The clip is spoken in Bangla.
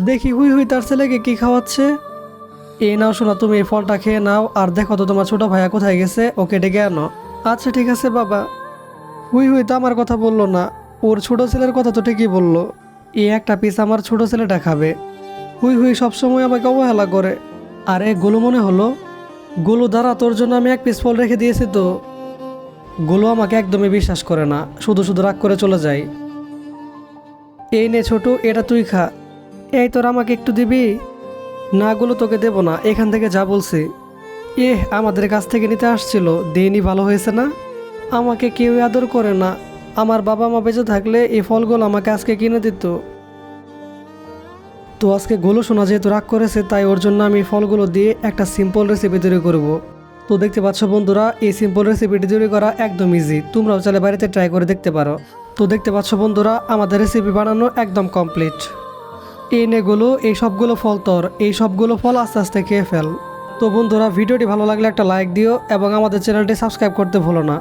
দেখি হুই হুই তার ছেলেকে কি খাওয়াচ্ছে। এই নাও শোনা, তুমি এই ফলটা খেয়ে নাও, আর দেখো তো তোমার ছোট ভাইয়া কোথায় গেছে, ওকে ডেকে আনো। আচ্ছা ঠিক আছে বাবা। হুই হুই তো আমার কথা বললো না, ওর ছোট ছেলের কথা তো ঠিকই বললো। এই একটা পিস আমার ছোট ছেলেটা খাবে। হুই হুই সবসময় আমাকে অবহেলা করে। আরে গোলু মনে হলো। গোলু দ্বারা তোর জন্য আমি এক পিস ফল রেখে দিয়েছি তো। গোলু আমাকে একদমই বিশ্বাস করে না, শুধু শুধু রাগ করে চলে যায়। এই নে ছোটু, এটা তুই খা। এই তোর আমাকে একটু দিবি? না গুলো তোকে দেব না, এখান থেকে যা বলছি। আমাদের কাছ থেকে নিতে আসছিল, দেয়নি, ভালো হয়েছে না? আমাকে কেউ আদর করে না। আমার বাবা মা বেঁচে থাকলে এই ফলগুলো আমাকে আজকে কিনে দিত। তো আজকে গোলু শোনা যেহেতু রাগ করেছে, তাই ওর জন্য আমি এই ফলগুলো দিয়ে একটা সিম্পল রেসিপি তৈরি করব। তো দেখতে পাচ্ছ বন্ধুরা, এই সিম্পল রেসিপিটি তৈরি করা একদম ইজি, তোমরাও চাইলে বাড়িতে ট্রাই করে দেখতে পারো। তো দেখতে পাচ্ছ বন্ধুরা, আমাদের রেসিপি বানানো একদম কমপ্লিট। এই নেগুলো, এই সবগুলো ফল তোর, এই সবগুলো ফল আস্তে আস্তে খেয়ে ফেল। তো বন্ধুরা, ভিডিওটি ভালো লাগলে একটা লাইক দিও এবং আমাদের চ্যানেলটি সাবস্ক্রাইব করতে ভুলো না।